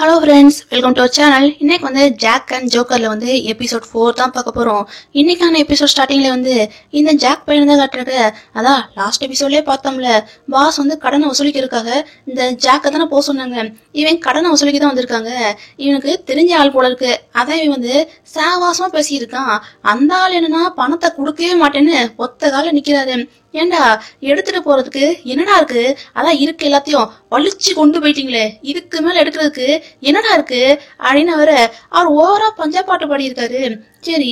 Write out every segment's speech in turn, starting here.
Hello friends, welcome to our channel. இன்னைக்கு வந்து jack and ஜோக்கர்ல வந்து எபிசோட் 4 தான் பார்க்க போறோம். இன்னைக்கான எபிசோட் ஸ்டார்டிங்ல வந்து இந்த ஜாக் பையன் தான் காட்டுறாங்க. அதான் லாஸ்ட் எபிசோட்லயே பார்த்தோம்ல, பாஸ் வந்து கடனை வசூலிக்கிறதுக்காக இந்த ஜாக்கை தானே போக சொன்னாங்க. இவன் கடனை வசூலிக்க தான் வந்திருக்காங்க. இவனுக்கு தெரிஞ்ச ஆள் போல இருக்கு. அதான் இவன் வந்து சாவாசமா பேசியிருக்கான். அந்த ஆள் என்னன்னா பணத்தை கொடுக்கவே மாட்டேன்னு ஒத்த கால நிக்கிறாரு. ஏண்டா எடுத்துட்டு போறதுக்கு என்னடா இருக்கு? அதான் இருக்கு எல்லாத்தையும் வலிச்சு கொண்டு போயிட்டீங்களே, இதுக்கு மேல எடுக்கிறதுக்கு என்னடா இருக்கு அப்படின்னு அவர் ஓவரா பஞ்சாபாட்டு பாடி இருக்காரு. சரி,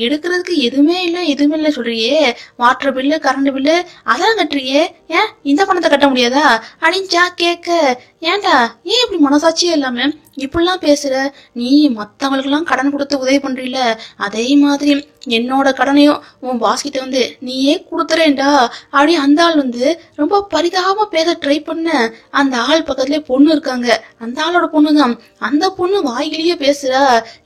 எடுக்கிறதுக்கு எதுவுமே இல்லை சொல்றியே, வாட்டர் பில்லு கரண்ட் பில்லு அதெல்லாம் கட்டுறியே, ஏன் இந்த பணத்தை கட்ட முடியாதா அப்படின்னு ஜாக் கேட்க, ஏன்டா ஏன் இப்படி மனசாட்சியே இல்லாம இப்படிலாம் பேசுற? நீ மத்தவங்களுக்கு எல்லாம் கடன் கொடுத்து உதவி பண்றீல, அதே மாதிரி என்னோட கடனையும் உன் பாஸ்கிட்ட வந்து நீயே கொடுத்துறேன்டா அப்படி அந்த ஆள் வந்து ரொம்ப பரிதாபமா பேச ட்ரை பண்ண. அந்த ஆள் பக்கத்துலயே பொண்ணு இருக்காங்க, அந்த ஆளோட பொண்ணுதான். அந்த பொண்ணு வாய்கிலேயே பேசுறா,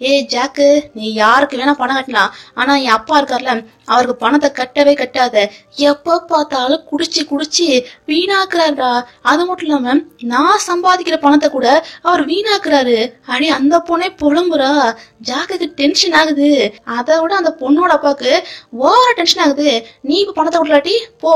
ஏ ஜாக்கு, நீ யாருக்கு வேணா பணம் கட்டலாம், ஆனா என் அப்பா இருக்கார்ல, அவருக்கு பணத்தை கட்டவே கட்டாத. எப்ப பார்த்தாலும் குடிச்சு வீணாக்குறாருடா. அது மட்டும் இல்லாம நான் சம்பாதிக்கிற பணத்தை கூட அவர் வீணாக்குறாரு அப்படி அந்த பொண்ணே புலம்புறா. ஜாக்குக்கு டென்ஷன் ஆகுது. அதை விட அந்த பொண்ணோட அப்பாக்கு ஓவர டென்ஷன் ஆகுது. நீ இப்ப பணத்தை கொடுக்கலாட்டி போ,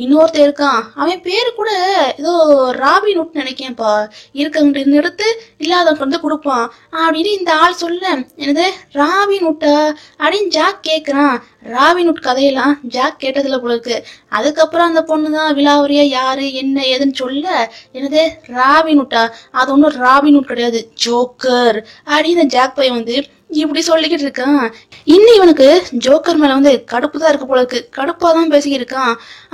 இன்னொருத்தர் இருக்கான், அவன் பேரு கூட ஏதோ ராபின் ஹுட் நினைக்கேன்ப்பா, இருக்கவங்க எடுத்து இல்லாதவங்க வந்து கொடுப்பான் அப்படின்னு இந்த ஆள் சொல்ல, என்னது ராபின் ஹுட்டா அப்படின்னு ஜாக் கேக்குறான். ராபின் ஹுட் கதையெல்லாம் ஜாக் கேட்டதுல போல இருக்கு. அதுக்கப்புறம் அந்த பொண்ணுதான் விலாவரியா யாரு என்ன ஏதுன்னு சொல்ல, என்னது ராபின் ஹுட்டா, அது ஒன்னும் ராபின் ஹுட் கிடையாது, ஜோக்கர் அப்படின்னு ஜாக் பையன் வந்து இப்படி சொல்லிக்கிட்டு இருக்கான். இன்னும் இவனுக்கு ஜோக்கர் மேல வந்து கடுப்பு தான் இருக்கு போல இருக்கு. கடுப்பா தான் பேசிக்கிட்டு இருக்கான்.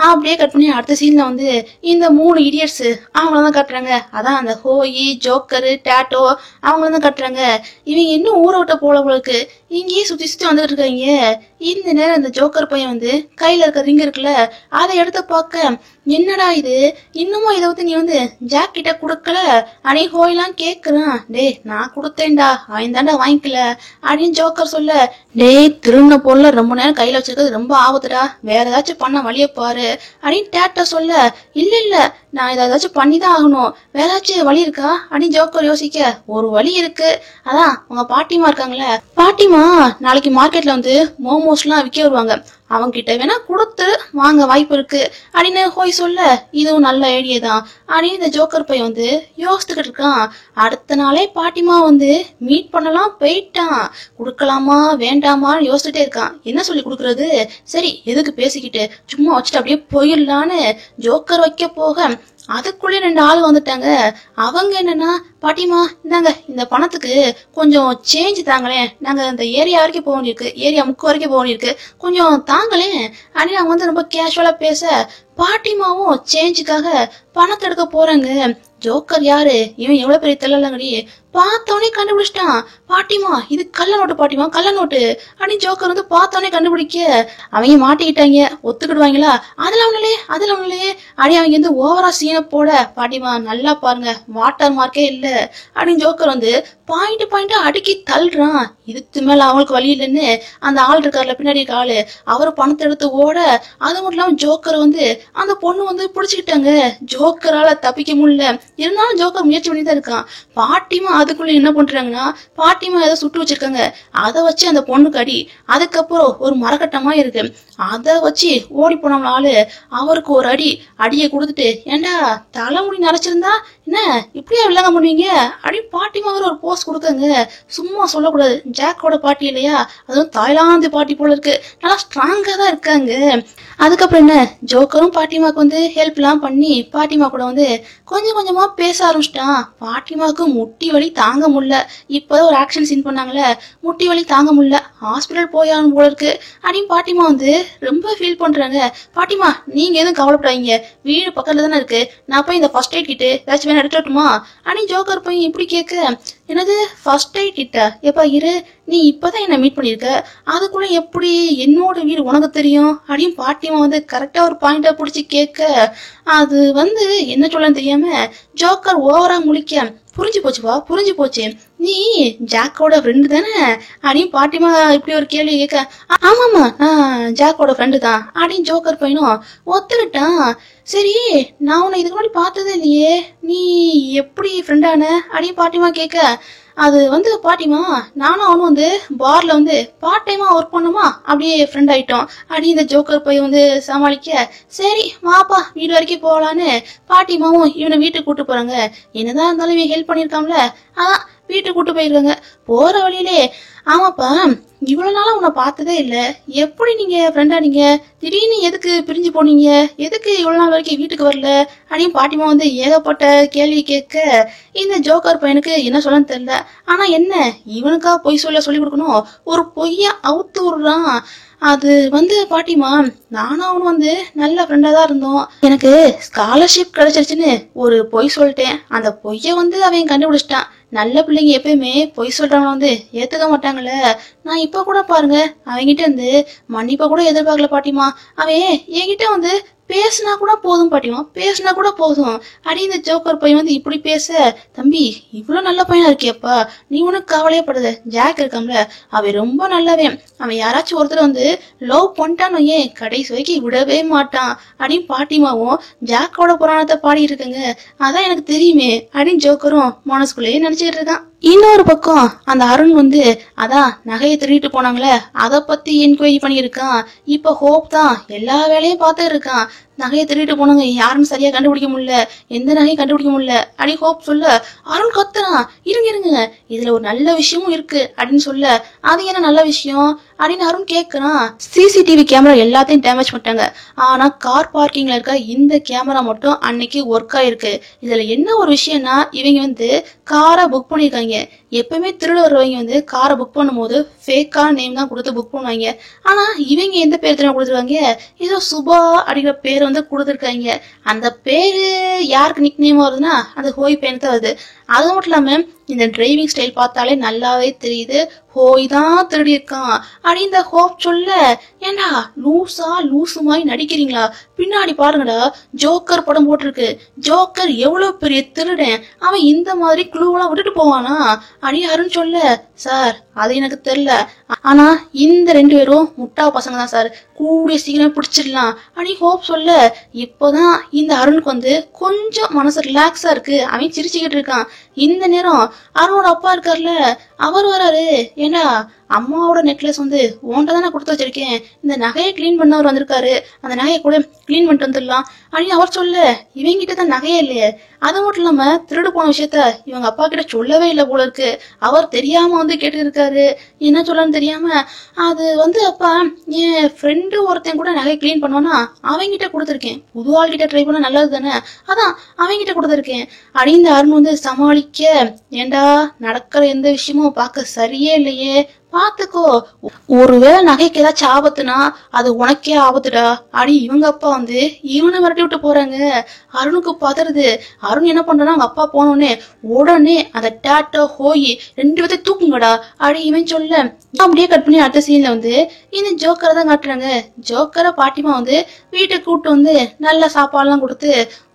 அப்படியே கட் பண்ணி அடுத்த சீன்ல வந்து இந்த 3 இடியட்ஸ் அவங்களதான் காட்டுறாங்க. அதான் அந்த ஹோயி, ஜோக்கரு, டேட்டோ அவங்களதான் காட்டுறாங்க. இவங்க இன்னும் ஊரை விட்ட போல இருக்கு. இங்கேயே சுத்தி வந்துட்டு இருக்காங்க. இந்த நேரம் இந்த ஜோக்கர் பையன் வந்து கையில இருக்க ரிங் இருக்குல்ல, அதை எடுத்து பார்க்க, என்னடா இது, இன்னமும் இதை வந்து நீ வந்து ஜாக் கிட்ட கொடுக்கல அனி ஹோயெல்லாம் கேக்குறான். டே நான் கொடுத்தேன்டா, அவன் தாண்டா வாங்கிக்கல அப்படின்னு ஜோக்கர் சொல்ல, டேய் திரும்ப பொருளை ரொம்ப நேரம் கையில வச்சிருக்கிறது ரொம்ப ஆபத்துடா, வேற ஏதாச்சும் பண்ண வழிய பாரு அப்படின்னு டேட்ட சொல்ல, இல்ல நான் ஏதாச்சும் பண்ணிதான் ஆகணும், வேற ஏதாச்சும் வழி இருக்கா அப்படின்னு ஜோக்கர் யோசிக்க, ஒரு வழி இருக்கு. அதான் உங்க பாட்டிமா இருக்காங்களே, பாட்டிமா நாளைக்கு மார்க்கெட்ல வந்து மோமோஸ் எல்லாம் விற்க வருவாங்க, அவங்க கிட்ட வேணா கொடுத்து வாங்க வாய்ப்பு இருக்கு அப்படின்னு ஹோய் சொல்ல, இதுவும் நல்ல ஐடியா தான் அப்படின்னு இந்த ஜோக்கர் பையன் வந்து யோசித்துக்கிட்டு இருக்கான். அடுத்த நாளே பாட்டிமா வந்து மீட் பண்ணலாம் போயிட்டான். கொடுக்கலாமா வேண்டாமான்னு யோசிச்சுட்டே இருக்கான். என்ன சொல்லி கொடுக்கறது, சரி எதுக்கு பேசிக்கிட்டு சும்மா வச்சுட்டு அப்படியே போயிடலான்னு ஜோக்கர் வைக்க போக, அதுக்குள்ளே 2 ஆள் வந்துட்டாங்க. அவங்க என்னன்னா, பாட்டிமா இந்தாங்க இந்த பணத்துக்கு கொஞ்சம் சேஞ்ச் தாங்களேன், நாங்க இந்த ஏரியா வரைக்கும் போக வேண்டியிருக்கு, ஏரியா முக்கு வரைக்கும் போக வேண்டியிருக்கு, கொஞ்சம் தாங்களேன் அப்படின்னு அவங்க வந்து ரொம்ப கேஷுவலா பேச, பாட்டிமாவும் சேஞ்சுக்காக பணத்தை எடுக்க போறாங்க. ஜோக்கர் யாரு, இவன் எவ்வளவு பெரிய தெரியலங்கடி, பார்த்தவனே கண்டுபிடிச்சிட்டான். பாட்டிமா இது கள்ள நோட்டு, பாட்டிமா கள்ள நோட்டு அப்படின்னு ஜோக்கர் வந்து பார்த்தவனே கண்டுபிடிக்க, அவங்க மாட்டிக்கிட்டாங்க, ஒத்துக்கிடுவாங்களா, அதுல ஒண்ணுலே அப்படி அவங்க வந்து ஓவரா சீனை போட, பாட்டிமா நல்லா பாருங்க வாட்டர் மார்க்கே இல்ல அப்படின்னு ஜோக்கர் வந்து பாயிண்ட் அடுக்கி தள்ளுறான். இதுக்கு மேல அவங்களுக்கு வழி இல்லைன்னு அந்த ஆள் இருக்காருல பின்னாடி இருக்க ஆளு, அவரு பணத்தை எடுத்து ஓட, அது மட்டும் இல்லாம ஜோக்கர் வந்து அந்த பொண்ணு வந்து பிடிச்சுக்கிட்டாங்க. ஜோக்கரால தப்பிக்க முடியல, இருந்தாலும் ஜோக்கர் முயற்சி பண்ணி தான் இருக்கான். பாட்டிமா அதுக்குள்ள என்ன பண்றாங்கன்னா, பாட்டிமா ஏதோ சுட்டு வச்சிருக்காங்க, அதை வச்சு அந்த பொண்ணுக்கு அடி. அதுக்கப்புறம் ஒரு மரக்கட்டமா இருக்கு, அதை வச்சு ஓடி போன ஆளு அவருக்கு ஒரு அடியை கொடுத்துட்டு, ஏண்டா தலைமுடி நரைச்சிருந்தா என்ன இப்படியா வில்லங்க பண்ணுவீங்க அப்படி பாட்டிமா ஒரு போஸ்ட் கொடுக்காங்க. சும்மா சொல்லக்கூடாது, ஜாக்கோட பாட்டி இல்லையா, அதுவும் தாய்லாந்து பாட்டி போல இருக்கு, நல்லா ஸ்ட்ராங்கா தான் இருக்காங்க. அதுக்கப்புறம் என்ன, ஜோக்கரும் பாட்டிமாக்கு வந்து ஹெல்ப் எல்லாம் பண்ணி பாட்டிமா கூட வந்து கொஞ்சமா பேச ஆரம்பிச்சிட்டான். பாட்டிமாக்கு முட்டி வலி தாங்க முடியல. இப்பதான் ஒரு ஆக்ஷன் சீன் பண்ணாங்களே, முட்டி வலி தாங்க முடியல, ஹாஸ்பிட்டல் போயாலும் போல இருக்கு அப்படின்னு பாட்டிமா வந்து ரொம்ப ஃபீல் பண்றாங்க. பாட்டிமா நீங்க எதுவும் கவலைப்படாதீங்க, வீடு பக்கத்துல தானே இருக்கு, நான் போய் இந்த ஃபர்ஸ்ட் எய்ட் கிட்டு ஏதாச்சும் வேணா எடுத்துட்டுமா அப்படின்னு ஜோக்கர் போய் இப்படி கேட்க, என்னது ஃபர்ஸ்ட் எய்ட் கிட்டா, எப்ப இரு நீ இப்பதான் என்ன மீட் பண்ணிருக்க, அதுக்குள்ள எப்படி என்னோட வீடு உனக்கு தெரியும் அப்படின்னு பாட்டிமா வந்து கரெக்டா ஒரு பாயிண்டா புடிச்சு கேட்க, அது வந்து என்ன சொல்லன்னு தெரியாம ஜோக்கர் ஓவரா முழிக்க, புரிஞ்சு போச்சுப்பா, புரிஞ்சு போச்சு. நீ ஜாக்கோட ஃப்ரெண்டு தானே அப்படின்னு பாட்டிமா இப்படி ஒரு கேள்வி கேட்க, ஆமாமா நான் ஜாக்கோட ஃப்ரெண்டு தான் அப்படின்னு ஜோக்கர் பையனும் ஒத்துக்கிட்டான். சரி, நான் உன்னை இதுக்கு முன்னாடி பார்த்ததே இல்லையே, நீ எப்படி ஃப்ரெண்டான அப்படின்னு பாட்டிமா கேட்க, அது பாட்டிமா நானும் அவனும் பார்ல பார்ட் டைமா ஒர்க் பண்ணோமா, அப்படியே ஃப்ரெண்ட் ஆயிட்டோம் அப்படி இந்த ஜோக்கர் போய் சமாளிக்க, சரி வாப்பா வீடு வரைக்கும் போகலான்னு பாட்டிமாவும் இவனை வீட்டுக்கு கூட்டு போறாங்க. என்னதான் இருந்தாலும் இவன் ஹெல்ப் பண்ணிருக்காம்ல, அதான் வீட்டுக்கு கூட்டு போயிருக்காங்க. போற வழியிலே, ஆமாப்பா இவ்வளவு நாளா உன்னை பார்த்ததே இல்ல, எப்படி நீங்க ஃப்ரெண்டா, நீங்க திடீர்னு எதுக்கு பிரிஞ்சு போனீங்க, எதுக்கு இவ்வளவு நாள் வரைக்கும் வீட்டுக்கு வரல அப்படின்னு பாட்டிமா ஏகப்பட்ட கேள்வி கேட்க, இந்த ஜோக்கர் பையனுக்கு என்ன சொல்லன்னு தெரியல. ஆனா என்ன, இவனுக்கா பொய் சொல்லி கொடுக்கணும், ஒரு பொய்ய அவுத்து விடுறான். அது பாட்டிமா நானும் அவனு நல்ல ஃப்ரெண்டா தான் இருந்தோம், எனக்கு ஸ்காலர்ஷிப் கிடைச்சிருச்சுன்னு ஒரு பொய் சொல்லிட்டேன், அந்த பொய்ய அவன் கண்டுபிடிச்சிட்டான். நல்ல பிள்ளைங்க எப்பயுமே பொய் சொல்றவங்க ஏத்துக்க மாட்டாங்கல்ல. நான் இப்ப கூட பாருங்க அவங்கிட்ட மன்னிப்பா கூட எதிர்பார்க்கல பாட்டிமா. அவன் என்கிட்ட பேசினா கூட போதும் பாட்டிமா, பேசினா கூட போதும் அப்படி இந்த ஜோக்கர் பையன் இப்படி பேச, தம்பி இவ்வளவு நல்ல பையனா இருக்கியப்பா, நீ உனக்கு கவலையே படுத, ஜாக் இருக்காம்ல அவன் ரொம்ப நல்லவன், அவன் யாராச்சும் ஒருத்தர் லவ் பண்ணிட்டான்னு ஏன் கடைசி வரைக்கும் விடவே மாட்டான் அப்படின்னு பாட்டிமாவும் ஜாக்கோட புராணத்தை பாடி இருக்குங்க. அதான் எனக்கு தெரியுமே அப்படின்னு ஜோக்கரும் மனசுக்குள்ளேயே நினைச்சுக்கிட்டு இருக்கான். இன்னொரு பக்கம் அந்த அருண் அதான் நகையை திருடிட்டு போனாங்களே அத பத்தி என்கொயரி பண்ணியிருக்கான். இப்ப ஹோப் தான் எல்லா வேலையும் பார்த்து இருக்கான். நகையை திருடிட்டு போனாங்க யாருன்னு சரியா கண்டுபிடிக்க முடியல, எந்த நகையும் கண்டுபிடிக்க முடியல அப்படி ஹோப் சொல்ல, அருண் கத்துறான், இருங்க இதுல ஒரு நல்ல விஷயமும் இருக்கு அப்படின்னு சொல்ல, அது என்ன நல்ல விஷயம் அப்படின்னு அருண் கேக்குறான். சிசிடிவி கேமரா எல்லாத்தையும் டேமேஜ் பண்ணிட்டாங்க, ஆனா கார் பார்க்கிங்ல இருக்க இந்த கேமரா மட்டும் அன்னைக்கு ஒர்க் ஆயிருக்கு. இதுல என்ன ஒரு விஷயம்னா, இவங்க காரை புக் பண்ணிருக்காங்க. எப்பவுமே திருட வருவங்க காரை புக் பண்ணும் போது ஃபேக்கான நேம் தான் கொடுத்து புக் பண்ணுவாங்க. ஆனா இவங்க எந்த பேர் தெரியும் கொடுத்துருவாங்க, ஏதோ சுபா அப்படிங்கிற பேர் கொடுத்துருக்காங்க. அந்த பேரு யாருக்கு நிக் நேம் வருதுன்னா அந்த ஹோய் பையனுக்கு தான் வருது. அது மட்டும் இல்லாம இந்த டிரைவிங் ஸ்டைல் பார்த்தாலே நல்லாவே தெரியுது ஹோய் தான் திருடி இருக்கான் அப்படி இந்த ஹோப் சொல்ல, ஏண்டா லூசு மாதிரி நடிக்கிறீங்களா, பின்னாடி பாருங்கடா ஜோக்கர் படம் போட்டிருக்கு, ஜோக்கர் எவ்வளவு பெரிய திருடன், அவன் இந்த மாதிரி குழுவெல்லாம் விட்டுட்டு போவானா அப்படி அருண் சொல்ல, சார் அது எனக்கு தெரியல, ஆனா இந்த 2 பேரும் முட்டா பசங்க தான் சார், கூடிய சீக்கிரம் பிடிச்சிடலாம் அப்படி ஹோப் சொல்ல, இப்போதான் இந்த அருணுக்கு கொஞ்சம் மனசு ரிலாக்ஸா இருக்கு. அவன் சிரிச்சுக்கிட்டு இருக்கான். இந்த நேரம் அருணோட அப்பா இருக்காருல்ல அவர் வராரு, ஏண்டா அம்மாவோட நெக்லஸ் உன்கிட்ட தான் நான் கொடுத்து வச்சிருக்கேன், இந்த நகையை கிளீன் பண்ணவர் வந்திருக்காரு, அந்த நகையை கூட கிளீன் பண்ணிட்டு வந்துடலாம் அப்படின்னு அவர் சொல்ல, இவங்கிட்ட தான் நகையே இல்லையே. அது மட்டும் இல்லாம திருடு போன விஷயத்த இவங்க அப்பா கிட்ட சொல்லவே இல்லை போல இருக்கு. அவர் தெரியாம கேட்டு இருக்காரு, என்ன சொல்லன்னு தெரியாம. அது அப்பா என் ஃப்ரெண்டு ஒருத்தன் கூட நகை கிளீன் பண்ணுவானா அவங்கிட்ட கொடுத்துருக்கேன், புது ஆள் கிட்ட ட்ரை பண்ண நல்லது தானே, அதான் அவங்கிட்ட கொடுத்துருக்கேன் அப்படின்னு அருண் சமாளிக்க, ஏண்டா நடக்கிற எந்த விஷயமும் பார்க்க சரியே இல்லையே, பாத்துக்கோ ஒருவேளை நகைக்கு ஏதாச்சும் ஆபத்துனா அது உனக்கே ஆபத்துடா அப்படி இவங்க அப்பா இவனை விரட்டி விட்டு போறாங்க. அருணுக்கு பதறுது. அருண் என்ன பண்றானா, அவங்க அப்பா போனோடனே உடனே அந்த டேட்டோ ஹோய் 2 பேர்த்தையும் தூக்குங்கடா அப்படி இவன் சொல்ல, அப்படியே கட் பண்ணி அடுத்த சீன்ல இந்த ஜோக்கரை தான் காட்டுறாங்க. ஜோக்கரை பாட்டிமா வீட்டுக்கு கூப்பிட்டு நல்ல சாப்பாடுலாம் கொடுத்து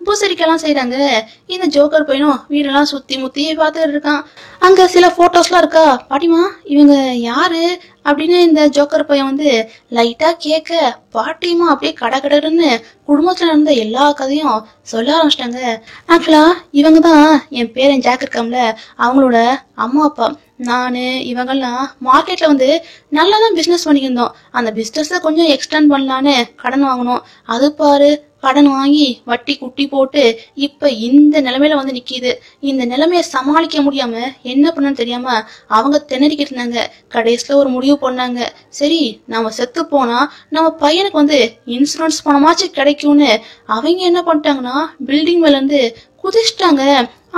பூசரிக்கலாம் செய்யறாங்க. இந்த ஜோக்கர் பையனும் வீடெல்லாம் சுத்தி முத்தி பாத்துட்டு இருக்கான். அங்க சில போட்டோஸ்லாம் இருக்கா, பாட்டிமா இவங்க யாரு அப்படின்னு இந்த ஜோக்கர் பையன் லைட்டா கேட்க, பாட்டிமா அப்படியே கடன்னு குடும்பத்துல நடந்த எல்லா கதையும் சொல்ல ஆரம்பிச்சிட்டாங்க. ஆக்சுவலா இவங்க தான் என் பேரன் ஜாக் இருக்காம்ல அவங்களோட அம்மா அப்பா. நானு இவங்கெல்லாம் மார்க்கெட்ல நல்லாதான் பிசினஸ் பண்ணிக்கிருந்தோம். அந்த பிசினஸ் கொஞ்சம் எக்ஸ்டெண்ட் பண்ணலான்னு கடன் வாங்கணும். அது பாரு கடன் வாங்கி வட்டி குட்டி போட்டு இப்ப இந்த நிலைமையில நிக்கிது. இந்த நிலைமைய சமாளிக்க முடியாம என்ன பண்ணன்னு தெரியாம அவங்க திணறிக்கிட்டு இருந்தாங்க. கடைசியில ஒரு முடிவு பண்ணாங்க, சரி நம்ம செத்து போனா நம்ம பையனுக்கு இன்சூரன்ஸ் பணமாச்சு கிடைக்கும்னு அவங்க என்ன பண்ணிட்டாங்கன்னா பில்டிங் மேல குதிச்சிட்டாங்க.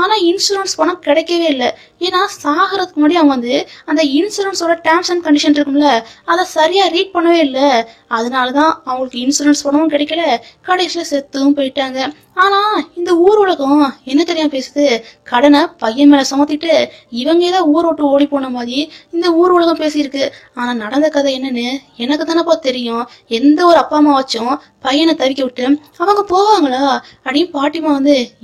ஆனா இன்சூரன்ஸ் பணம் கிடைக்கவே இல்லை. ஏன்னா சாகறதுக்கு முன்னாடி அவங்க அந்த இன்சூரன்ஸோட டேர்ம்ஸ் அண்ட் கண்டிஷன் இருக்கும்ல அதை சரியா ரீட் பண்ணவே இல்லை. அதனாலதான் அவங்களுக்கு இன்சூரன்ஸ் பணமும் கிடைக்கல, கடைசியில செத்தும் போயிட்டாங்க. ஆனா இந்த ஊர் உலகம் என்ன தெரியாம பேசுது, கடனை பையன் மேல சுமத்திட்டு இவங்க ஏதோ ஊர் விட்டு ஓடி போன மாதிரி இந்த ஊர் உலகம் பேசியிருக்கு. ஆனா நடந்த கதை என்னன்னு எனக்கு தானப்பா தெரியும். எந்த ஒரு அப்பா அம்மா வச்சும் பையனை தவிக்க விட்டு அவங்க போவாங்களா அப்படின்னு பாட்டிமா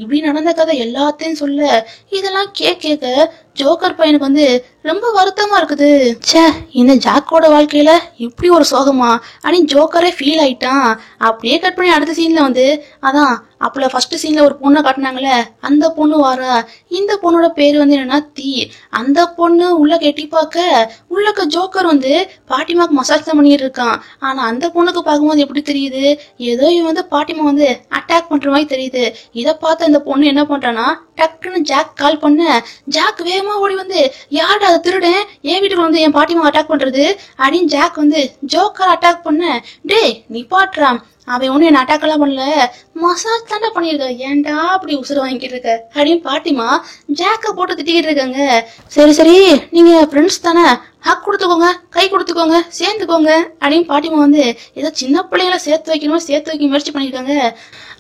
இப்படி நடந்த கதை எல்லாத்தையும் அப்படின்னு சொல்ல இதெல்லாம் கேட்க ஜோக்கர் பையனுக்கு வந்து ரொம்ப வருத்தமா இருக்குது. ச்சே, இந்த ஜாக்கோட வாழ்க்கையில இப்படி ஒரு சோகமா அப்படின்னு ஜோக்கரே ஃபீல் ஆயிட்டான். அப்படியே கட் பண்ணி அடுத்த சீன்ல வந்து அதான் அப்பல ஃபர்ஸ்ட் சீன்ல ஒரு பொண்ணை காட்டினாங்களே, அந்த பொண்ணு வாரா. இந்த பொண்ணோட பேரு வந்து என்னன்னா தீ. அந்த பொண்ணு உள்ள கெட்டி பார்க்க உள்ளக்க ஜோக்கர் வந்து பாட்டிமாக்கு மசாஜ் தான் பண்ணிட்டு இருக்கான். ஆனா அந்த பொண்ணுக்கு பார்க்கும்போது எப்படி தெரியுது, ஏதோ இவன் வந்து பாட்டிமா வந்து அட்டாக் பண்ற மாதிரி தெரியுது. இதை பார்த்து அந்த பொண்ணு என்ன பண்றானா டக்குன்னு ஜாக் கால் பண்ண, ஜாக் வேகமா ஓடி வந்து யார்டா அதை திருடன் என் வீட்டுக்கு வந்து என் பாட்டிமா அட்டாக் பண்றது அப்படின்னு ஜாக் வந்து ஜோக்கர் அட்டாக் பண்ண, டே நீ பாட்டுறான் அவன் ஒண்ணு என்ன அட்டாக் எல்லாம் பண்ணல, மசாஜ் தாண்டா பண்ணிருக்க, ஏன்டா அப்படி உசுறு வாங்கிட்டு இருக்க அப்படின்னு பாட்டிமா ஜாக்க போட்டு திட்டிக்கிட்டு இருக்காங்க. சரி சரி நீங்க ஃப்ரெண்ட்ஸ் தானே, ஹக் கொடுத்துக்கோங்க, கை கொடுத்துக்கோங்க, சேர்ந்துக்கோங்க அப்படின்னு பாட்டிமா வந்து ஏதோ சின்ன பிள்ளைங்களை சேர்த்து வைக்க முயற்சி பண்ணிருக்காங்க.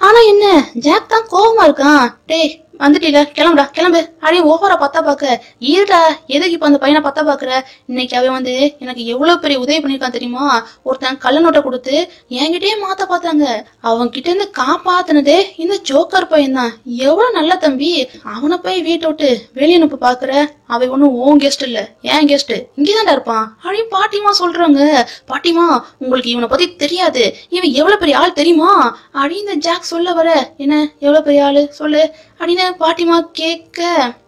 ஆனா என்ன ஜாக் தான் கோபமா இருக்கான். டேய் வந்துட்டீல, கிளம்புடா கிளம்பு அப்படின்னு ஓவரா பத்தா பாக்க, ஈரடா எதுக்கு இப்ப அந்த பையனை பத்தா பாக்குற, இன்னைக்கு அவன் வந்து எனக்கு எவ்வளவு பெரிய உதவி பண்ணிருக்கான் தெரியுமா, ஒருத்தன் கள்ள நோட்டை கொடுத்து என்கிட்டயே மாத்த பார்த்தாங்க, அவங்க கிட்ட இருந்து காப்பாத்தினதே இந்த ஜோக்கர் பையன் தான், எவ்வளவு நல்ல தம்பி, அவனை போய் வீட்டை விட்டு வெளியே அனுப்ப பாக்குற, அவன் ஒன்னும் ஓன் கெஸ்ட் இல்ல என் கெஸ்ட், இங்கதான்டா இருப்பான் அப்படின்னு பாட்டிமா சொல்றாங்க. பாட்டிமா உங்களுக்கு இவனை பத்தி தெரியாது, இவன் எவ்வளவு பெரிய ஆள் தெரியுமா அப்படின்னு ஜாக் சொல்ல வர, என்ன எவ்வளவு பெரிய ஆளு சொல்லு அப்படின்னு பாட்டிமா கேட்க,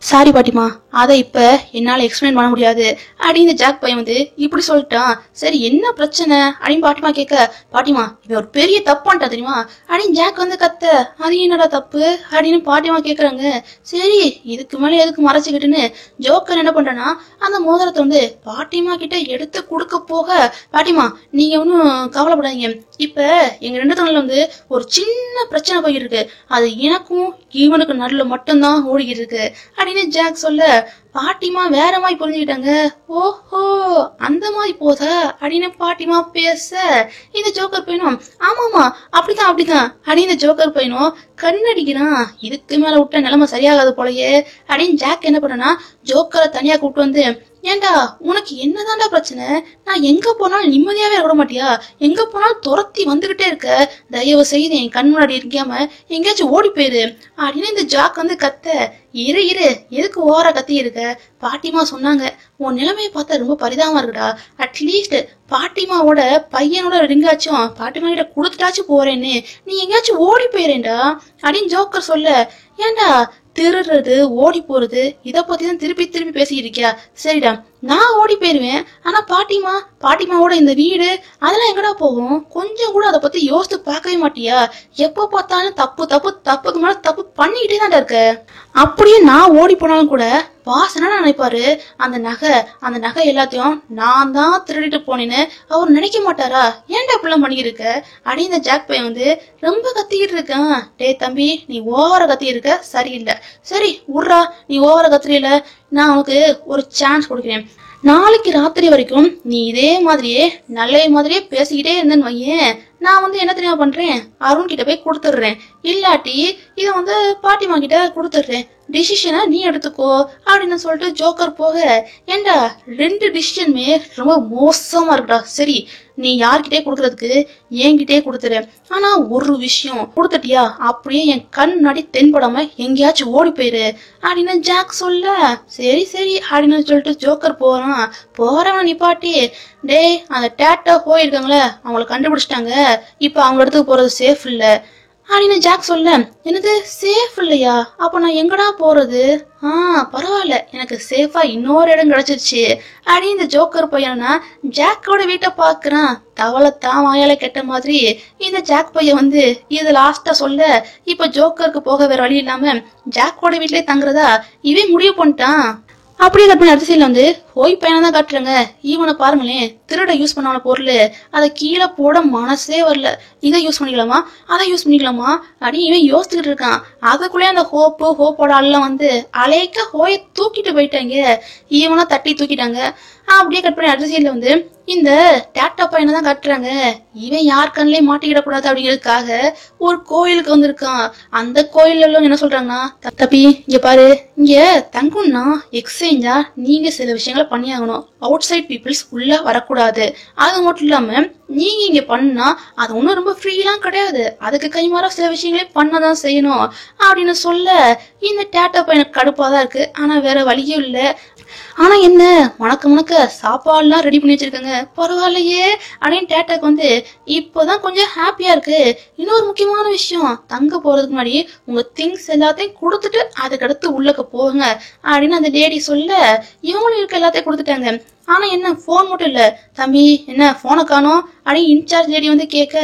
சாரி பாட்டிமா அதை இப்ப என்னால எக்ஸ்பிளைன் பண்ண முடியாது அப்படின்னு ஜாக் பையன் வந்து இப்படி சொல்லிட்டான். சரி என்ன பிரச்சனை அப்படின்னு பாட்டிமா கேட்க, பாட்டிமா இவன் ஒரு பெரிய தப்பு பண்ணிட்டா தெரியுமா அப்படின்னு ஜாக் வந்து கத்த, அது என்னடா தப்பு அப்படின்னு பாட்டிமா கேக்குறாங்க. சரி இதுக்கு மேல எதுக்கு மறைச்சுக்கிட்டுன்னு ஜோக்கர் என்ன பண்றானா அந்த மோதிரத்தை வந்து பாட்டிமா கிட்ட எடுத்து கொடுக்க போக, பாட்டிமா நீங்க ஒன்னும் கவலைப்படாதீங்க, இப்ப எங்க ரெண்டு தனில வந்து ஒரு சின்ன பிரச்சனை போயிட்டு இருக்கு, அது எனக்கும் இவனுக்கு நடுல மட்டும்தான் ஓடிக்கிட்டு இருக்கு அப்படின்னு ஜாக் சொல்ல, பாட்டிமா வேற மாதிரி புரிஞ்சுக்கிட்டாங்க. ஓஹோ அந்த மாதிரி போதா அப்படின்னு பாட்டிமா பேச, இந்த ஜோக்கர் பையனும் ஆமாமா அப்படிதான் அப்படின்னு இந்த ஜோக்கர் பையனும் கண்ணடிக்கிறான். இதுக்கு மேல விட்ட நிலைமை சரியாகாது போலயே அப்படின்னு ஜாக் என்ன பண்ணனா ஜோக்கரை தனியா கூப்பிட்டு வந்து, ஏண்டா உனக்கு என்னதான்டா பிரச்சனை, நான் எங்க போனாலும் நிம்மதியாவே இருக்க மாட்டியா, எங்க போனாலும் துரத்தி வந்துகிட்டே இருக்க, தயவு செய்து என் கண் முன்னாடி இருக்காம எங்கேயாச்சும் ஓடி போயிரு அப்படின்னு இந்த ஜாக் வந்து கத்த, இரு எதுக்கு ஓவரா கத்தி இருக்க, பாட்டிமா சொன்னாங்க உன் நிலைமையை பார்த்தா ரொம்ப பரிதாபமா இருக்குடா, அட்லீஸ்ட் பாட்டிமாவோட பையனோட ரிங்காச்சும் பாட்டிமா கிட்ட கொடுத்துட்டாச்சும் போறேன்னு, நீ எங்கேயாச்சும் ஓடி போயிரேன்டா அப்படின்னு ஜோக்கர் சொல்ல, ஏண்டா திருடுறது ஓடி போறது இத பத்திதான் திருப்பி பேசிட்டு இருக்கியா, சரிடா நான் ஓடி போயிருவேன், ஆனா பாட்டிமாவோட இந்த வீடு அதெல்லாம் எங்கடா போகும், கொஞ்சம் கூட அதை பத்தி யோசித்து பார்க்கவே மாட்டியா, எப்ப பார்த்தாலும் தப்புக்கு மேல தப்பு பண்ணிக்கிட்டே தான் இருக்க, அப்படியே நான் ஓடி போனாலும் கூட வாசனா நினைப்பாரு அந்த நகை எல்லாத்தையும் நான் தான் திருடிட்டு போனேன்னு அவர் நினைக்க மாட்டாரா, ஏன்டா அப்படிலாம் பண்ணிருக்க அப்படின்னு இந்த ஜாக் பையன் வந்து ரொம்ப கத்திக்கிட்டு இருக்கான். டே தம்பி நீ ஓவர கத்தி இருக்க சரியில்லை, சரி உர்றா நீ ஓவர கத்துறீல, நான் உனக்கு ஒரு சான்ஸ் கொடுக்கிறேன், நாளைக்கு ராத்திரி வரைக்கும் நீ இதே மாதிரியே பேசிக்கிட்டே இருந்தேன்னு வையேன், நான் வந்து என்ன தெரியுமா பண்றேன், அருண் கிட்ட போய் கொடுத்துடுறேன், இல்லாட்டி இத வந்து பாட்டிமா கிட்ட கொடுத்துடுறேன், டிசிஷனை நீ எடுத்துக்கோ அப்படின்னு சொல்லிட்டு ஜோக்கர் போக, ஏண்டா ரெண்டு டிசிஷனுமே ரொம்ப மோசமா இருக்குடா, சரி நீ யார்கிட்டே கொடுக்கறதுக்கு என்கிட்டே கொடுத்துரு, ஆனா ஒரு விஷயம் கொடுத்துட்டியா அப்படியே என் கண் முன்னாடி தென்படாம எங்கேயாச்சும் ஓடி போயிரு அப்படின்னு ஜாக் சொல்ல, சரி அப்படின்னு சொல்லிட்டு ஜோக்கர் போறவன் நிப்பாட்டி, டே அந்த டேட்டா போயிருக்காங்களே அவங்கள கண்டுபிடிச்சிட்டாங்க, இப்ப அவங்க இடத்துக்கு போறது சேஃப் இல்ல அப்படின்னு ஜாக் சொல்ல, என்னது சேஃப் இல்லையா, அப்ப நான் எங்கடா போறது, பரவாயில்ல எனக்கு சேஃபா இன்னொரு இடம் கிடைச்சிருச்சு அப்படின்னு இந்த ஜோக்கர் பையனா ஜாக்கோட வீட்டை பாக்குறான். தவளை தான் வாயால கெட்ட மாதிரி இந்த ஜாக் பையன் வந்து இது லாஸ்டா சொல்ல, இப்ப ஜோக்கருக்கு போக வேற வழி இல்லாம ஜாக்கோட வீட்லயே தங்குறதா இவன் முடிவு பண்ணிட்டான். அப்படியே கட் அரிசியில வந்து போய் பையனை தான் காட்டுறாங்க. இவனை பாருங்களேன், திருட யூஸ் பண்ணான பொருள் அதை கீழே போட மனசே வரல, இதை யூஸ் பண்ணிக்கலாமா அதை யூஸ் பண்ணிக்கலாமா அப்படின்னு இவன் யோசிச்சுக்கிட்டு இருக்கான். அதுக்குள்ளே அந்த ஹோப்போட ஆள்லாம் வந்து அலைக்க ஹோயை தூக்கிட்டு போயிட்டாங்க, இவனை தட்டி தூக்கிட்டாங்க. அப்படியே கட் பண்ணி அரிசியில வந்து இந்த டேட்டா பையனை தான் கட்டுறாங்க. இவன் யார் கண்ணிலே மாட்டிக்கிடக்கூடாது அப்படிங்கிறதுக்காக ஒரு கோயிலுக்கு வந்திருக்கான். அந்த கோயில்ல என்ன சொல்றாங்கன்னா, தப்பி இங்க பாரு, இங்க தங்கும்னா எக்ஸ்சேஞ்சா நீங்க சில விஷயங்களை பண்ணியாகணும், அவுட் சைட் பீப்புள்ஸ் உள்ள வரக்கூடாது, அது மட்டும் இல்லாம நீங்க இங்க பண்ணா அது ஒன்றும் ரொம்ப ஃப்ரீலாம் கிடையாது, அதுக்கு கைமாறா சில விஷயங்களே பண்ணதான் செய்யணும் அப்படின்னு சொல்ல இந்த டேட்டா பையனுக்கு கடுப்பா தான் இருக்கு. ஆனா வேற வழியும் இல்ல. ஆனா என்ன முணக்க சாப்பாடுலாம் ரெடி பண்ணி வச்சிருக்காங்க, பரவாயில்லையே அப்படின்னு டேட்டாக்கு வந்து இப்போதான் கொஞ்சம் ஹாப்பியா இருக்கு. இன்னொரு முக்கியமான விஷயம், தங்க போறதுக்கு முன்னாடி உங்க திங்ஸ் எல்லாத்தையும் கொடுத்துட்டு அதுக்கடுத்து உள்ளக்க போங்க அப்படின்னு அந்த லேடி சொல்ல இவங்களும் இருக்க எல்லாத்தையும் கொடுத்துட்டாங்க. ஆனா என்ன போன் மட்டும் இல்ல, தம்பி என்ன போனை காணோம் அப்படின்னு இன்சார்ஜ் லேடி வந்து கேட்க,